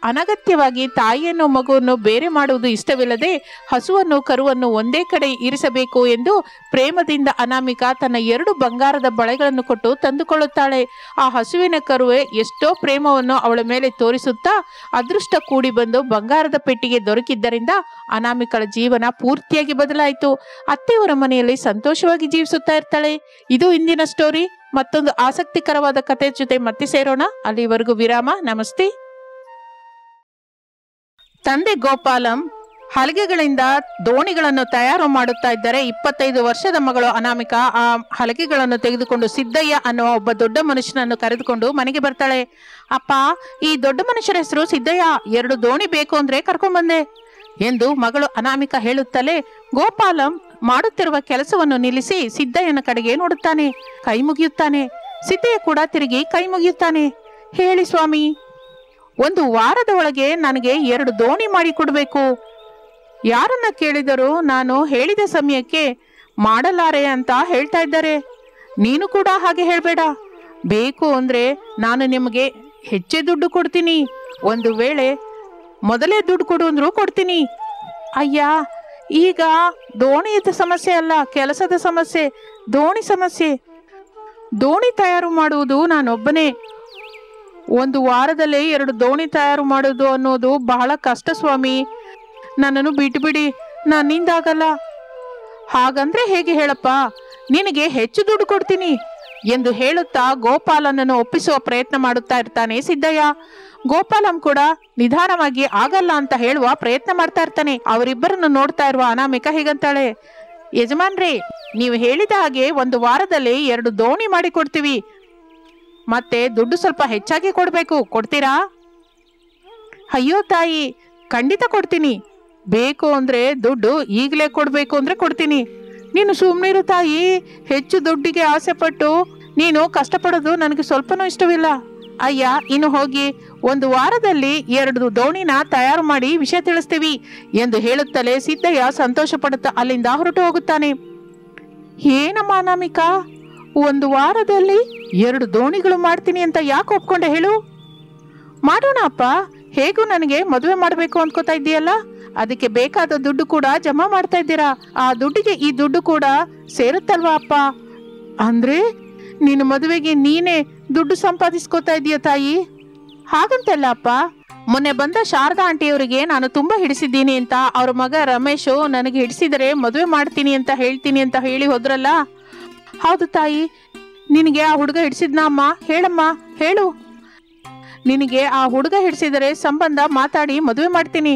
ಅನಗತ್ಯವಾಗಿ ತಾಯಿಯನ್ನು ಮಗುವನ್ನು ಬೇರೆ ಮಾಡುವುದು ಇಷ್ಟವಿಲ್ಲದೆ ಹಸುವನ್ನು ಕರುವನ್ನು ಒಂದೇ ಕಡೆ ಇರಿಸಬೇಕು ಎಂದು ಪ್ರೇಮದಿಂದ ಅನಾಮಿಕಾ ತನ್ನ 2 ಬಂಗಾರದ ಬಳೆಗಳನ್ನು ಕೊಟ್ಟು ತಂದುಕೊಳ್ಳುತ್ತಾಳೆ. ಆ ಹಸುವಿನ ಕರುವೆ ಎಷ್ಟೋ ಪ್ರೇಮವನ್ನು ಅವಳ ಮೇಲೆ ತೋರಿಸುತ್ತಾ ಅದೃಷ್ಟ ಕೂಡಿ ಬಂದು ಬಂಗಾರದ ಪೆಟ್ಟಿಗೆ ದೊರಕಿದ್ದರಿಂದ ಅನಾಮಿಕಳ ಜೀವನ ಪೂರ್ತಿಯಾಗಿ ಬದಲಾಯಿತು. ಅತ್ತೆಯವರ ಮನೆಯಲ್ಲಿ ಸಂತೋಷವಾಗಿ ಜೀವಿಸುತ್ತಾ ಇರ್ತಾಳೆ. ಇದು ಇಂದಿನ ಸ್ಟೋರಿ. ಮತ್ತೊಂದು ಆಸಕ್ತಿಕರವಾದ ಕಥೆ ಜೊತೆ ಮತ್ತೆ ಸೇರೋಣ. ಅಲ್ಲಿವರೆಗೂ ವಿರಾಮ. ನಮಸ್ತೆ. ತಂದೆ ಗೋಪಾಲಂ ಹಲಗೆಗಳಿಂದ ದೋಣಿಗಳನ್ನು ತಯಾರು ಮಾಡುತ್ತಾ ಇದ್ದರೆ 25 ವರ್ಷದ ಮಗಳು ಅನಾಮಿಕಾ ಆ ಹಲಗೆಗಳನ್ನು ತೆಗೆದುಕೊಂಡು ಸಿದ್ದಯ್ಯ ಅನ್ನುವ ಒಬ್ಬ ದೊಡ್ಡ ಮನುಷ್ಯನನ್ನು ಕರೆದುಕೊಂಡು ಮನೆಗೆ ಬರ್ತಾಳೆ. ಅಪ್ಪ, ಈ ದೊಡ್ಡ ಮನುಷ್ಯರ ಹೆಸರು ಸಿದ್ದಯ್ಯ, 2 ದೋಣಿ ಬೇಕು ಅಂದ್ರೆ ಕರ್ಕೊಂಡ್ಬಂದೆ ಎಂದು ಮಗಳು ಅನಾಮಿಕಾ ಹೇಳುತ್ತಲೇ ಗೋಪಾಲಂ ಮಾಡುತ್ತಿರುವ ಕೆಲಸವನ್ನು ನಿಲ್ಲಿಸಿ ಸಿದ್ದಯ್ಯನ ಕಡೆಗೆ ನೋಡುತ್ತಾನೆ. ಕೈ ಮುಗಿಯುತ್ತಾನೆ. ಸಿದ್ದಯ್ಯ ಕೂಡ ತಿರುಗಿ ಕೈ ಮುಗಿಯುತ್ತಾನೆ. ಹೇಳಿ ಸ್ವಾಮಿ, 1 ವಾರದ ಒಳಗೆ ನನಗೆ 2 ದೋಣಿ ಮಾಡಿ ಕೊಡಬೇಕು. ಯಾರನ್ನ ಕೇಳಿದರೂ ನಾನು ಹೇಳಿದ ಸಮಯಕ್ಕೆ ಮಾಡಲಾರೆ ಅಂತ ಹೇಳ್ತಾ ಇದ್ದಾರೆ. ನೀನು ಕೂಡ ಹಾಗೆ ಹೇಳಬೇಡ. ಬೇಕು ಅಂದ್ರೆ ನಾನು ನಿಮಗೆ ಹೆಚ್ಚೇ ದುಡ್ಡು ಕೊಡ್ತೀನಿ. ಒಂದು ವೇಳೆ ಮೊದಲೇ ದುಡ್ಡು ಕೊಡು ಅಂದ್ರೂ ಕೊಡ್ತೀನಿ. ಅಯ್ಯ, ಈಗ ದೋಣಿಯದ ಸಮಸ್ಯೆ ಅಲ್ಲ, ಕೆಲಸದ ಸಮಸ್ಯೆ, ದೋಣಿ ಸಮಸ್ಯೆ. ದೋಣಿ ತಯಾರು ಮಾಡುವುದು ನಾನೊಬ್ಬನೇ. 1 ವಾರದಲ್ಲೇ 2 ದೋಣಿ ತಯಾರು ಮಾಡೋದು ಅನ್ನೋದು ಬಹಳ ಕಷ್ಟ ಸ್ವಾಮಿ. ನನ್ನನ್ನು ಬಿಟ್ಟುಬಿಡಿ, ನನ್ನಿಂದಾಗಲ್ಲ. ಹಾಗಂದ್ರೆ ಹೇಗೆ ಹೇಳಪ್ಪ, ನಿನಗೆ ಹೆಚ್ಚು ದುಡ್ಡು ಕೊಡ್ತೀನಿ ಎಂದು ಹೇಳುತ್ತಾ ಗೋಪಾಲನನ್ನು ಒಪ್ಪಿಸುವ ಪ್ರಯತ್ನ ಮಾಡುತ್ತಾ ಇರ್ತಾನೆ ಸಿದ್ದಯ್ಯ. ಗೋಪಾಲಂ ಕೂಡ ನಿಧಾನವಾಗಿ ಆಗಲ್ಲ ಅಂತ ಹೇಳುವ ಪ್ರಯತ್ನ ಮಾಡ್ತಾ ಇರ್ತಾನೆ. ಅವರಿಬ್ಬರನ್ನು ನೋಡ್ತಾ ಇರುವ ಅನಾಮಿಕಾ ಹೀಗಂತಾಳೆ, ಯಜಮಾನ್ರೇ, ನೀವು ಹೇಳಿದ ಹಾಗೆ 1 ವಾರದಲ್ಲಿ 2 ದೋಣಿ ಮಾಡಿ ಕೊಡ್ತೀವಿ. ಮತ್ತೆ ದುಡ್ಡು ಸ್ವಲ್ಪ ಹೆಚ್ಚಾಗಿ ಕೊಡಬೇಕು, ಕೊಡ್ತೀರಾ? ಅಯ್ಯೋ ತಾಯಿ, ಖಂಡಿತ ಕೊಡ್ತೀನಿ. ಬೇಕು ಅಂದ್ರೆ ದುಡ್ಡು ಈಗಲೇ ಕೊಡಬೇಕು ಅಂದ್ರೆ ಕೊಡ್ತೀನಿ. ನೀನು ಸುಮ್ಮನಿರು ತಾಯಿ. ಹೆಚ್ಚು ದುಡ್ಡಿಗೆ ಆಸೆ ಪಟ್ಟು ನೀನು ಕಷ್ಟಪಡೋದು ನನಗೆ ಸ್ವಲ್ಪನೂ ಇಷ್ಟವಿಲ್ಲ. ಅಯ್ಯ, ಇನ್ನು ಹೋಗಿ 1 ವಾರದಲ್ಲಿ 2 ದೋಣಿನ ತಯಾರು ಮಾಡಿ ವಿಷಯ ತಿಳಿಸ್ತೀವಿ ಎಂದು ಹೇಳುತ್ತಲೇ ಸಿದ್ದಯ್ಯ ಸಂತೋಷ ಪಡುತ್ತಾ ಅಲ್ಲಿಂದ ಹೊರಟು ಹೋಗುತ್ತಾನೆ. ಏನಮ್ಮ ಅನಾಮಿಕಾ, 1 ವಾರದಲ್ಲಿ 2 ದೋಣಿಗಳು ಮಾಡ್ತೀನಿ ಅಂತ ಯಾಕೆ ಒಪ್ಕೊಂಡೆ ಹೇಳು? ಮಾಡೋಣ ಅಪ್ಪ. ಹೇಗೂ ನನಗೆ ಮದುವೆ ಮಾಡಬೇಕು ಅನ್ಕೋತಾ ಇದ್ದೀಯಲ್ಲ, ಅದಕ್ಕೆ ಬೇಕಾದ ದುಡ್ಡು ಕೂಡ ಜಮಾ ಮಾಡ್ತಾ ಇದ್ದೀರಾ. ಆ ದುಡ್ಡಿಗೆ ಈ ದುಡ್ಡು ಕೂಡ ಸೇರುತ್ತಲ್ವಾ ಅಪ್ಪ? ಅಂದ್ರೆ ನಿನ್ನ ಮದುವೆಗೆ ನೀನೇ ದುಡ್ಡು ಸಂಪಾದಿಸ್ಕೋತಾ ಇದೀಯ ತಾಯಿ? ಹಾಗಂತಲ್ಲ ಅಪ್ಪ, ಮೊನ್ನೆ ಬಂದ ಶಾರದಾ ಆಂಟಿಯವರಿಗೆ ನಾನು ತುಂಬಾ ಹಿಡಿಸಿದ್ದೀನಿ ಅಂತ ಅವ್ರ ಮಗ ರಮೇಶು ನನಗೆ ಹಿಡಿಸಿದರೆ ಮದುವೆ ಮಾಡ್ತೀನಿ ಅಂತ ಹೇಳ್ತೀನಿ ಅಂತ ಹೇಳಿ ಹೋದ್ರಲ್ಲ. ಹೌದು ತಾಯಿ, ನಿನಗೆ ಆ ಹುಡುಗ ಹಿಡಿಸಿದ್ನಾ ಅಮ್ಮ? ಹೇಳಮ್ಮ, ಹೇಳು. ನಿನಗೆ ಆ ಹುಡುಗ ಹಿಡಿಸಿದರೆ ಸಂಬಂಧ ಮಾತಾಡಿ ಮದುವೆ ಮಾಡ್ತೀನಿ.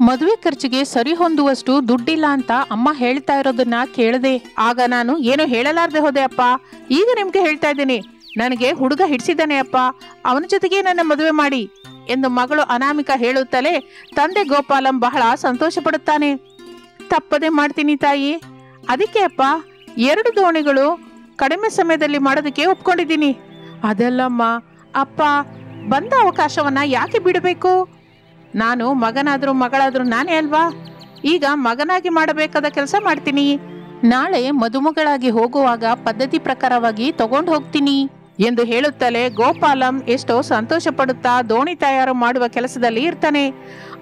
ಮದುವೆ ಖರ್ಚಿಗೆ ಸರಿ ಹೊಂದುವಷ್ಟು ದುಡ್ಡಿಲ್ಲ ಅಂತ ಅಮ್ಮ ಹೇಳ್ತಾ ಇರೋದನ್ನ ಕೇಳದೆ ಆಗ ನಾನು ಏನು ಹೇಳಲಾರ್ದೆ ಹೋದೆ ಅಪ್ಪ. ಈಗ ನಿಮ್ಗೆ ಹೇಳ್ತಾ ಇದ್ದೀನಿ, ನನಗೆ ಹುಡುಗ ಹಿಡಿಸಿದ್ದಾನೆ ಅಪ್ಪ, ಅವನ ಜೊತೆಗೆ ನನ್ನ ಮದುವೆ ಮಾಡಿ ಎಂದು ಮಗಳು ಅನಾಮಿಕಾ ಹೇಳುತ್ತಲೇ ತಂದೆ ಗೋಪಾಲಂ ಬಹಳ ಸಂತೋಷ ಪಡುತ್ತಾನೆ. ತಪ್ಪದೆ ಮಾಡ್ತೀನಿ ತಾಯಿ. ಅದಕ್ಕೆ ಅಪ್ಪ 2 ದೋಣಿಗಳು ಕಡಿಮೆ ಸಮಯದಲ್ಲಿ ಮಾಡೋದಕ್ಕೆ ಒಪ್ಕೊಂಡಿದ್ದೀನಿ. ಅದಲ್ಲಮ್ಮ ಅಪ್ಪ, ಬಂದ ಅವಕಾಶವನ್ನ ಯಾಕೆ ಬಿಡಬೇಕು? ನಾನು ಮಗನಾದ್ರೂ ಮಗಳಾದ್ರೂ ನಾನೇ ಅಲ್ವಾ? ಈಗ ಮಗನಾಗಿ ಮಾಡಬೇಕಾದ ಕೆಲಸ ಮಾಡ್ತೀನಿ. ನಾಳೆ ಮದುಮಗಳಾಗಿ ಹೋಗುವಾಗ ಪದ್ಧತಿ ಪ್ರಕಾರವಾಗಿ ತಗೊಂಡು ಹೋಗ್ತೀನಿ ಎಂದು ಹೇಳುತ್ತಲೇ ಗೋಪಾಲಂ ಎಷ್ಟೋ ಸಂತೋಷ ಪಡುತ್ತಾ ದೋಣಿ ತಯಾರು ಮಾಡುವ ಕೆಲಸದಲ್ಲಿ ಇರ್ತಾನೆ.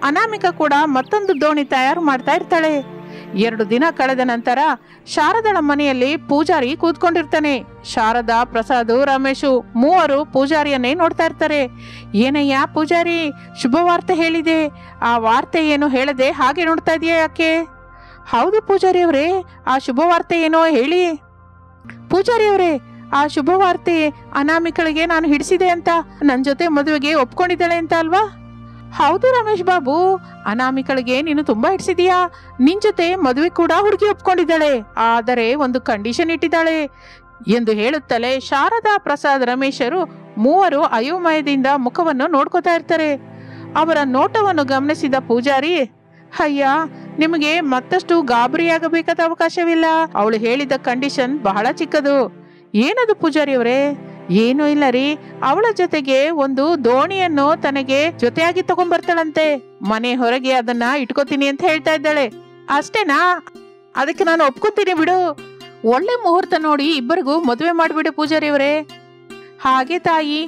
ಅನಾಮಿಕಾ ಕೂಡ ಮತ್ತೊಂದು ದೋಣಿ ತಯಾರು ಮಾಡ್ತಾ ಇರ್ತಾಳೆ. 2 ದಿನ ಕಳೆದ ನಂತರ ಶಾರದಳ ಮನೆಯಲ್ಲಿ ಪೂಜಾರಿ ಕೂತ್ಕೊಂಡಿರ್ತಾನೆ. ಶಾರದಾ, ಪ್ರಸಾದ್, ರಮೇಶು ಮೂವರು ಪೂಜಾರಿಯನ್ನೇ ನೋಡ್ತಾ ಇರ್ತಾರೆ. ಏನಯ್ಯ ಪೂಜಾರಿ, ಶುಭ ವಾರ್ತೆ ಹೇಳಿದೆ, ಆ ವಾರ್ತೆ ಏನು ಹೇಳದೆ ಹಾಗೆ ನೋಡ್ತಾ ಇದೆಯಾ ಯಾಕೆ? ಹೌದು ಪೂಜಾರಿ ಅವರೇ, ಆ ಶುಭ ವಾರ್ತೆ ಏನೋ ಹೇಳಿ. ಪೂಜಾರಿ ಅವರೇ, ಆ ಶುಭ ವಾರ್ತೆ ಅನಾಮಿಕಳಿಗೆ ನಾನು ಹಿಡಿಸಿದೆ ಅಂತ, ನನ್ನ ಜೊತೆ ಮದುವೆಗೆ ಒಪ್ಕೊಂಡಿದ್ದಾಳೆ ಅಂತ ಅಲ್ವಾ? ಹೌದು ರಮೇಶ್ ಬಾಬು, ಅನಾಮಿಕಳಿಗೆ ನೀನು ತುಂಬಾ ಹಿಡಿಸಿದೀಯಾ. ನಿನ್ ಜೊತೆ ಮದುವೆ ಕೂಡ ಹುಡುಗಿ ಒಪ್ಕೊಂಡಿದ್ದಾಳೆ, ಆದರೆ ಒಂದು ಕಂಡೀಷನ್ ಇಟ್ಟಿದ್ದಾಳೆ ಎಂದು ಹೇಳುತ್ತಲೇ ಶಾರದಾ, ಪ್ರಸಾದ್, ರಮೇಶರು ಮೂವರು ಅಯೋಮಯದಿಂದ ಮುಖವನ್ನು ನೋಡ್ಕೋತಾ ಇರ್ತಾರೆ. ಅವರ ನೋಟವನ್ನು ಗಮನಿಸಿದ ಪೂಜಾರಿ, ಅಯ್ಯ, ನಿಮಗೆ ಮತ್ತಷ್ಟು ಗಾಬರಿಯಾಗಬೇಕಾದ ಅವಕಾಶವಿಲ್ಲ. ಅವಳು ಹೇಳಿದ ಕಂಡೀಷನ್ ಬಹಳ ಚಿಕ್ಕದು. ಏನದು ಪೂಜಾರಿ ಅವರೇ? ಏನೂ ಇಲ್ಲ ರೀ, ಅವಳ ಜೊತೆಗೆ ಒಂದು ದೋಣಿಯನ್ನು ತನಗೆ ಜೊತೆಯಾಗಿ ತಗೊಂಡ್ಬರ್ತಾಳಂತೆ. ಮನೆ ಹೊರಗೆ ಅದನ್ನ ಇಟ್ಕೋತೀನಿ ಅಂತ ಹೇಳ್ತಾ ಇದ್ದಾಳೆ. ಅಷ್ಟೇನಾ? ಅದಕ್ಕೆ ನಾನು ಒಪ್ಕೋತೀನಿ ಬಿಡು. ಒಳ್ಳೆ ಮುಹೂರ್ತ ನೋಡಿ ಇಬ್ಬರಿಗೂ ಮದುವೆ ಮಾಡಿಬಿಡು ಪೂಜಾರಿ ಅವರೇ. ಹಾಗೆ ತಾಯಿ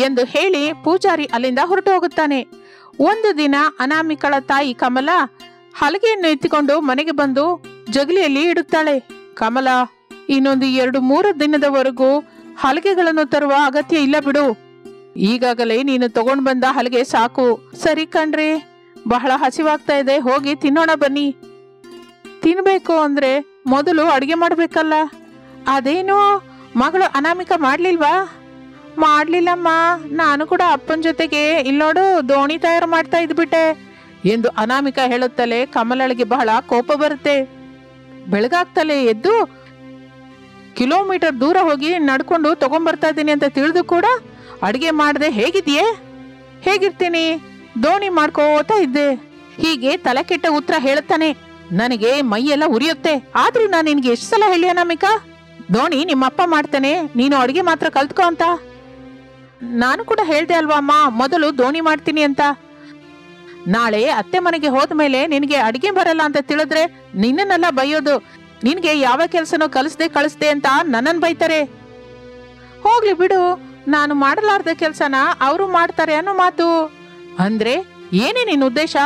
ಎಂದು ಹೇಳಿ ಪೂಜಾರಿ ಅಲ್ಲಿಂದ ಹೊರಟು ಹೋಗುತ್ತಾನೆ. ಒಂದು ದಿನ ಅನಾಮಿಕಳ ತಾಯಿ ಕಮಲ ಹಲಗೆಯನ್ನು ಎತ್ತಿಕೊಂಡು ಮನೆಗೆ ಬಂದು ಜಗಲಿಯಲ್ಲಿ ಇಡುತ್ತಾಳೆ. ಕಮಲ, ಇನ್ನೊಂದು 2-3 ದಿನದವರೆಗೂ ಹಲಗೆಗಳನ್ನು ತರುವ ಅಗತ್ಯ ಇಲ್ಲ ಬಿಡು. ಈಗಾಗಲೇ ನೀನು ತಗೊಂಡ್ ಬಂದ ಹಲಗೆ ಸಾಕು. ಸರಿ ಕಣ್ರಿ, ಬಹಳ ಹಸಿವಾಗ್ತಾ ಇದೆ, ಹೋಗಿ ತಿನ್ನೋಣ ಬನ್ನಿ. ತಿನ್ಬೇಕು ಅಂದ್ರೆ ಮೊದಲು ಅಡಿಗೆ ಮಾಡ್ಬೇಕಲ್ಲ. ಅದೇನು ಮಗಳು ಅನಾಮಿಕ ಮಾಡ್ಲಿಲ್ವಾ? ಮಾಡ್ಲಿಲ್ಲಮ್ಮ, ನಾನು ಕೂಡ ಅಪ್ಪನ ಜೊತೆಗೆ ಇಲ್ಲೋಡು ದೋಣಿ ತಯಾರು ಮಾಡ್ತಾ ಇದ್ಬಿಟ್ಟೆ ಎಂದು ಅನಾಮಿಕ ಹೇಳುತ್ತಲೇ ಕಮಲಳಿಗೆ ಬಹಳ ಕೋಪ ಬರುತ್ತೆ. ಬೆಳಗಾಗ್ತಲೇ ಎದ್ದು ಕಿಲೋಮೀಟರ್ ದೂರ ಹೋಗಿ ನಡ್ಕೊಂಡು ತಗೊಂಡ್ಬರ್ತಾ ಇದ್ದೀನಿ ಅಂತ ತಿಳಿದು ಕೂಡ ಅಡಿಗೆ ಮಾಡದೆ ಹೇಗಿದೆಯೇ? ಹೇಗಿರ್ತೀನಿ, ದೋಣಿ ಮಾಡ್ಕೋತಾ ಇದ್ದೆ. ಹೀಗೆ ತಲೆ ಕೆಟ್ಟ ಉತ್ತರ ಹೇಳುತ್ತಾನೆ. ನನಗೆ ಮೈಯೆಲ್ಲ ಉರಿಯುತ್ತೆ. ಆದ್ರೂ ನಾನು ನಿನ್ಗೆ ಎಷ್ಟು ಸಲ ಹೇಳಿ ಅನಾಮಿಕಾ, ದೋಣಿ ನಿಮ್ಮಪ್ಪ ಮಾಡ್ತಾನೆ, ನೀನು ಅಡಿಗೆ ಮಾತ್ರ ಕಲ್ತ್ಕೋ ಅಂತ. ನಾನು ಕೂಡ ಹೇಳ್ದೆ ಅಲ್ವಾ ಅಮ್ಮ, ಮೊದಲು ದೋಣಿ ಮಾಡ್ತೀನಿ ಅಂತ. ನಾಳೆ ಅತ್ತೆ ಮನೆಗೆ ಹೋದ್ಮೇಲೆ ನಿನಗೆ ಅಡಿಗೆ ಬರಲ್ಲ ಅಂತ ತಿಳಿದ್ರೆ ನಿನ್ನನ್ನೆಲ್ಲ ಬೈಯೋದು. ನಿನ್ಗೆ ಯಾವ ಕೆಲ್ಸನೋ ಕಳಿಸ್ದೆ ಅಂತ ನನ್ನನ್ ಬೈತಾರೆ. ಹೋಗ್ಲಿ ಬಿಡು, ನಾನು ಮಾಡಲಾರ್ದ ಕೆಲ್ಸನ ಅವರು ಮಾಡ್ತಾರೆ ಅನ್ನೋ ಮಾತು. ಅಂದ್ರೆ ಏನೇ ನಿನ್ನ ಉದ್ದೇಶ?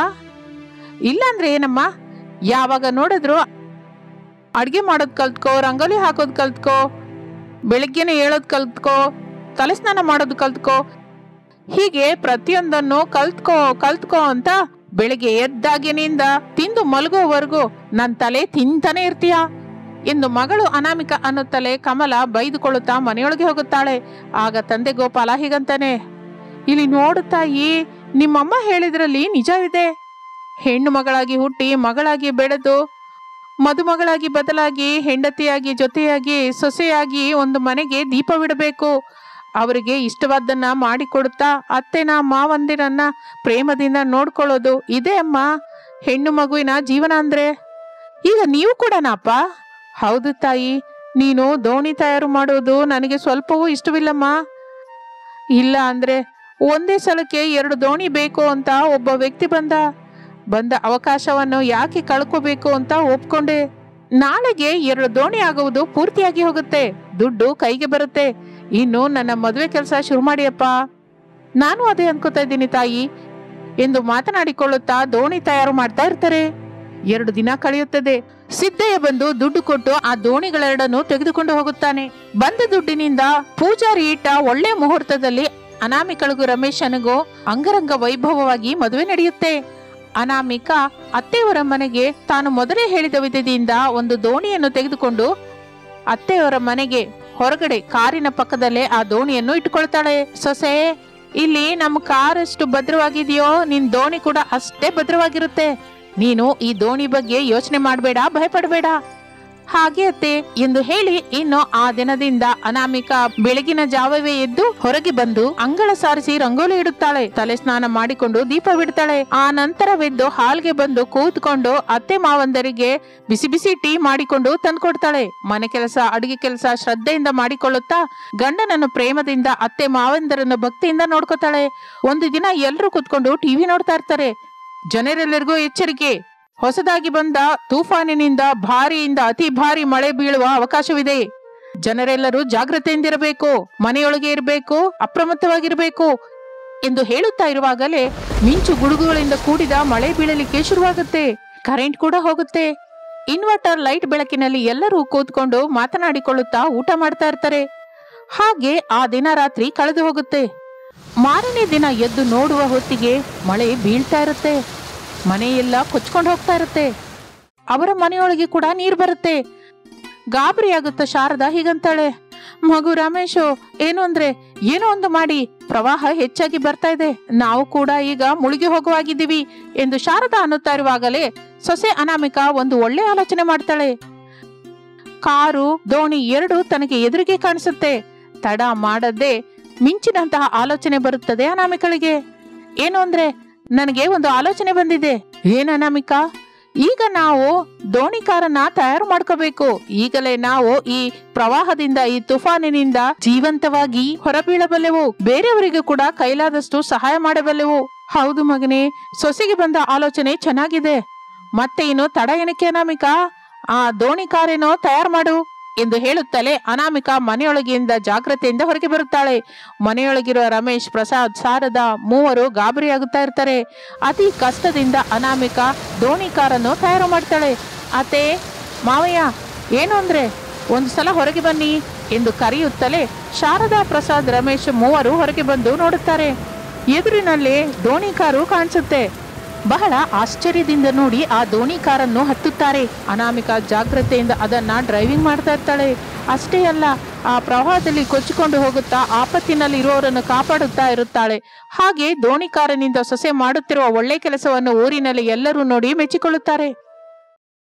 ಇಲ್ಲಾಂದ್ರೆ ಏನಮ್ಮ, ಯಾವಾಗ ನೋಡಿದ್ರು ಅಡ್ಗೆ ಮಾಡೋದ್ ಕಲ್ತ್ಕೋ, ರಂಗೋಲಿ ಹಾಕೋದ್ ಕಲ್ತ್ಕೋ, ಬೆಳಿಗ್ಗೆನೆ ಹೇಳೋದ್ ಕಲ್ತ್ಕೋ, ತಲೆ ಸ್ನಾನ ಮಾಡೋದು ಕಲ್ತ್ಕೋ, ಹೀಗೆ ಪ್ರತಿಯೊಂದನ್ನು ಕಲ್ತ್ಕೋ ಅಂತ ಬೆಳಿಗ್ಗೆ ಎದ್ದಾಗಿನಿಂದ ತಿಂದು ಮಲಗೋವರೆಗೂ ನನ್ ತಲೆ ತಿಂತಾನೆ ಇರ್ತೀಯ ಎಂದು ಮಗಳು ಅನಾಮಿಕ ಅನ್ನುತ್ತಲೇ ಕಮಲ ಬೈದುಕೊಳ್ಳುತ್ತಾ ಮನೆಯೊಳಗೆ ಹೋಗುತ್ತಾಳೆ. ಆಗ ತಂದೆ ಗೋಪಾಲ ಹೀಗಂತಾನೆ, ಇಲ್ಲಿ ನೋಡು ತಾಯಿ, ನಿಮ್ಮಮ್ಮ ಹೇಳಿದ್ರಲ್ಲಿ ನಿಜವಿದೆ. ಹೆಣ್ಣು ಮಗಳಾಗಿ ಹುಟ್ಟಿ ಮಗಳಾಗಿ ಬೆಳೆದು ಮದುಮಗಳಾಗಿ ಬದಲಾಗಿ ಹೆಂಡತಿಯಾಗಿ ಜೊತೆಯಾಗಿ ಸೊಸೆಯಾಗಿ ಒಂದು ಮನೆಗೆ ದೀಪವಿಡಬೇಕು. ಅವರಿಗೆ ಇಷ್ಟವಾದ್ದನ್ನ ಮಾಡಿಕೊಡುತ್ತಾ ಅತ್ತೆನ ಮಾವಂದಿರನ್ನ ಪ್ರೇಮದಿಂದ ನೋಡ್ಕೊಳ್ಳೋದು ಇದೇ ಅಮ್ಮ ಹೆಣ್ಣು ಮಗುವಿನ ಜೀವನ ಅಂದ್ರೆ. ಈಗ ನೀವು ಕೂಡನಪ್ಪ? ಹೌದು ತಾಯಿ, ನೀನು ದೋಣಿ ತಯಾರು ಮಾಡೋದು ನನಗೆ ಸ್ವಲ್ಪವೂ ಇಷ್ಟವಿಲ್ಲಮ್ಮ. ಇಲ್ಲ ಅಂದ್ರೆ ಒಂದೇ ಸಲಕ್ಕೆ 2 ದೋಣಿ ಬೇಕು ಅಂತ ಒಬ್ಬ ವ್ಯಕ್ತಿ ಬಂದ ಅವಕಾಶವನ್ನು ಯಾಕೆ ಕಳ್ಕೋಬೇಕು ಅಂತ ಒಪ್ಕೊಂಡೆ. ನಾಳೆಗೆ 2 ದೋಣಿ ಆಗುವುದು ಪೂರ್ತಿಯಾಗಿ ಹೋಗುತ್ತೆ, ದುಡ್ಡು ಕೈಗೆ ಬರುತ್ತೆ. ಇನ್ನು ನನ್ನ ಮದುವೆ ಕೆಲಸ ಶುರು ಮಾಡಿಯಪ್ಪ. ನಾನು ಅದೇ ಅನ್ಕೋತಾ ಇದ್ದೀನಿ ತಾಯಿ ಎಂದು ಮಾತನಾಡಿಕೊಳ್ಳುತ್ತಾ ದೋಣಿ ತಯಾರು ಮಾಡ್ತಾ ಇರ್ತಾರೆ. 2 ದಿನ ಕಳೆಯುತ್ತದೆ. ಸಿದ್ದಯ್ಯ ಬಂದು ದುಡ್ಡು ಕೊಟ್ಟು ಆ ದೋಣಿಗಳೆರಡನ್ನು ತೆಗೆದುಕೊಂಡು ಹೋಗುತ್ತಾನೆ. ಬಂದ ದುಡ್ಡಿನಿಂದ ಪೂಜಾರಿ ಇಟ್ಟ ಒಳ್ಳೆ ಮುಹೂರ್ತದಲ್ಲಿ ಅನಾಮಿಕಳಿಗೂ ರಮೇಶನಿಗೂ ಅಂಗರಂಗ ವೈಭವವಾಗಿ ಮದುವೆ ನಡೆಯುತ್ತೆ. ಅನಾಮಿಕಾ ಅತ್ತೆಯವರ ಮನೆಗೆ ತಾನು ಮೊದಲೇ ಹೇಳಿದ ವಿಧದಿಂದ ಒಂದು ದೋಣಿಯನ್ನು ತೆಗೆದುಕೊಂಡು ಅತ್ತೆಯವರ ಮನೆಗೆ ಹೊರಗಡೆ ಕಾರಿನ ಪಕ್ಕದಲ್ಲೇ ಆ ದೋಣಿಯನ್ನು ಇಟ್ಕೊಳ್ತಾಳೆ. ಸೊಸೆ, ಇಲ್ಲಿ ನಮ್ಮ ಕಾರ್ ಎಷ್ಟು ಭದ್ರವಾಗಿದೆಯೋ ನಿನ್ ದೋಣಿ ಕೂಡ ಅಷ್ಟೇ ಭದ್ರವಾಗಿರುತ್ತೆ. ನೀನು ಈ ದೋಣಿ ಬಗ್ಗೆ ಯೋಚನೆ ಮಾಡಬೇಡ, ಭಯಪಡಬೇಡ. ಹಾಗೆ ಅತ್ತೆ ಎಂದು ಹೇಳಿ ಇನ್ನು ಆ ದಿನದಿಂದ ಅನಾಮಿಕಾ ಬೆಳಗಿನ ಜಾವವೇ ಎದ್ದು ಹೊರಗೆ ಬಂದು ಅಂಗಳ ಸಾರಿಸಿ ರಂಗೋಲಿ ಇಡುತ್ತಾಳೆ. ತಲೆ ಸ್ನಾನ ಮಾಡಿಕೊಂಡು ದೀಪವಿಡ್ತಾಳೆ. ಆ ನಂತರವೆದ್ದು ಹಾಲ್ಗೆ ಬಂದು ಕೂತ್ಕೊಂಡು ಅತ್ತೆ ಮಾವಂದರಿಗೆ ಬಿಸಿ ಬಿಸಿ ಟೀ ಮಾಡಿಕೊಂಡು ತಂದ್ಕೊಡ್ತಾಳೆ. ಮನೆ ಕೆಲಸ ಅಡುಗೆ ಕೆಲಸ ಶ್ರದ್ಧೆಯಿಂದ ಮಾಡಿಕೊಳ್ಳುತ್ತಾ ಗಂಡನನ್ನು ಪ್ರೇಮದಿಂದ ಅತ್ತೆ ಮಾವಂದರನ್ನು ಭಕ್ತಿಯಿಂದ ನೋಡ್ಕೊತಾಳೆ. ಒಂದು ದಿನ ಎಲ್ರೂ ಕೂತ್ಕೊಂಡು ಟಿವಿ ನೋಡ್ತಾ ಇರ್ತಾರೆ. ಜನರೆಲ್ಲರಿಗೂ ಎಚ್ಚರಿಕೆ, ಹೊಸದಾಗಿ ಬಂದ ತೂಫಾನಿನಿಂದ ಭಾರಿಯಿಂದ ಅತಿ ಭಾರಿ ಮಳೆ ಬೀಳುವ ಅವಕಾಶವಿದೆ. ಜನರೆಲ್ಲರೂ ಜಾಗೃತೆಯಿಂದಿರಬೇಕು, ಮನೆಯೊಳಗೆ ಇರಬೇಕು, ಅಪ್ರಮತ್ತವಾಗಿರಬೇಕು ಎಂದು ಹೇಳುತ್ತಾ ಇರುವಾಗಲೇ ಮಿಂಚು ಗುಡುಗುಗಳಿಂದ ಕೂಡಿದ ಮಳೆ ಬೀಳಲಿಕ್ಕೆ ಶುರುವಾಗುತ್ತೆ. ಕರೆಂಟ್ ಕೂಡ ಹೋಗುತ್ತೆ. ಇನ್ವರ್ಟರ್ ಲೈಟ್ ಬೆಳಕಿನಲ್ಲಿ ಎಲ್ಲರೂ ಕೂತ್ಕೊಂಡು ಮಾತನಾಡಿಕೊಳ್ಳುತ್ತಾ ಊಟ ಮಾಡ್ತಾ ಇರ್ತಾರೆ. ಹಾಗೆ ಆ ದಿನ ರಾತ್ರಿ ಕಳೆದು ಹೋಗುತ್ತೆ. ಮಾರನೇ ದಿನ ಎದ್ದು ನೋಡುವ ಹೊತ್ತಿಗೆ ಮಳೆ ಬೀಳ್ತಾ ಇರುತ್ತೆ. ಮನೆಯೆಲ್ಲ ಕೊಚ್ಕೊಂಡು ಹೋಗ್ತಾ ಇರುತ್ತೆ. ಅವರ ಮನೆಯೊಳಗೆ ಕೂಡ ನೀರು ಬರುತ್ತೆ. ಗಾಬರಿಯಾಗುತ್ತ ಶಾರದಾ ಹೀಗಂತಾಳೆ, ಮಗು ರಮೇಶು, ಏನೋ ಒಂದು ಮಾಡಿ, ಪ್ರವಾಹ ಹೆಚ್ಚಾಗಿ ಬರ್ತಾ ಇದೆ, ನಾವು ಕೂಡ ಈಗ ಮುಳುಗಿ ಹೋಗುವಾಗಿದ್ದೀವಿ ಎಂದು ಶಾರದಾ ಅನ್ನುತ್ತಾ ಇರುವಾಗಲೇ ಸೊಸೆ ಅನಾಮಿಕಾ ಒಂದು ಒಳ್ಳೆ ಆಲೋಚನೆ ಮಾಡ್ತಾಳೆ. ಕಾರು ದೋಣಿ 2 ತನಗೆ ಎದುರಿಗೆ ಕಾಣಿಸುತ್ತೆ. ತಡ ಮಾಡದೆ ಮಿಂಚಿನಂತಹ ಆಲೋಚನೆ ಬರುತ್ತದೆ ಅನಾಮಿಕಳಿಗೆ. ಏನು ನನಗೆ ಒಂದು ಆಲೋಚನೆ ಬಂದಿದೆ. ಏನ್ ಅನಾಮಿಕಾ? ಈಗ ನಾವು ದೋಣಿ ಕಾರನ್ನ ತಯಾರು ಮಾಡ್ಕೋಬೇಕು. ಈಗಲೇ ನಾವು ಈ ಪ್ರವಾಹದಿಂದ, ಈ ತುಫಾನಿನಿಂದ ಜೀವಂತವಾಗಿ ಹೊರಬೀಳಬಲ್ಲೆವು. ಬೇರೆಯವರಿಗೂ ಕೂಡ ಕೈಲಾದಷ್ಟು ಸಹಾಯ ಮಾಡಬಲ್ಲೆವು. ಹೌದು ಮಗನೇ, ಸೊಸೆಗೆ ಬಂದ ಆಲೋಚನೆ ಚೆನ್ನಾಗಿದೆ. ಮತ್ತೆ ಇನ್ನು ತಡ ಏನಕ್ಕೆ ಅನಾಮಿಕಾ? ಆ ದೋಣಿ ಕಾರೇನೋ ತಯಾರು ಮಾಡು. ಎಂದು ಹೇಳುತ್ತಲೇ ಅನಾಮಿಕಾ ಮನೆಯೊಳಗಿಂದ ಜಾಗ್ರತೆಯಿಂದ ಹೊರಗೆ ಬರುತ್ತಾಳೆ. ಮನೆಯೊಳಗಿರುವ ರಮೇಶ್, ಪ್ರಸಾದ್, ಶಾರದಾ ಮೂವರು ಗಾಬರಿಯಾಗುತ್ತಾ ಇರ್ತಾರೆ. ಅತಿ ಕಷ್ಟದಿಂದ ಅನಾಮಿಕಾ ದೋಣಿ ಕಾರನ್ನು ತಯಾರು ಮಾಡ್ತಾಳೆ. ಅತ್ತೆ, ಮಾವಯ್ಯ, ಏನು ಅಂದ್ರೆ ಒಂದು ಸಲ ಹೊರಗೆ ಬನ್ನಿ ಎಂದು ಕರೆಯುತ್ತಲೇ ಶಾರದಾ, ಪ್ರಸಾದ್, ರಮೇಶ್ ಮೂವರು ಹೊರಗೆ ಬಂದು ನೋಡುತ್ತಾರೆ. ಎದುರಿನಲ್ಲಿ ದೋಣಿ ಕಾರು ಕಾಣಿಸುತ್ತೆ. ಬಹಳ ಆಶ್ಚರ್ಯದಿಂದ ನೋಡಿ ಆ ದೋಣಿ ಕಾರನ್ನು ಹತ್ತುತ್ತಾರೆ. ಅನಾಮಿಕಾ ಜಾಗ್ರತೆಯಿಂದ ಅದನ್ನ ಡ್ರೈವಿಂಗ್ ಮಾಡ್ತಾ ಇರ್ತಾಳೆ. ಅಷ್ಟೇ ಅಲ್ಲ, ಆ ಪ್ರವಾಹದಲ್ಲಿ ಕೊಚ್ಚಿಕೊಂಡು ಹೋಗುತ್ತಾ ಆಪತ್ತಿನಲ್ಲಿ ಇರುವವರನ್ನು ಕಾಪಾಡುತ್ತಾ ಇರುತ್ತಾಳೆ. ಹಾಗೆ ದೋಣಿ ಕಾರಿನಿಂದ ಸೊಸೆ ಮಾಡುತ್ತಿರುವ ಒಳ್ಳೆ ಕೆಲಸವನ್ನು ಊರಿನಲ್ಲಿ ಎಲ್ಲರೂ ನೋಡಿ ಮೆಚ್ಚಿಕೊಳ್ಳುತ್ತಾರೆ.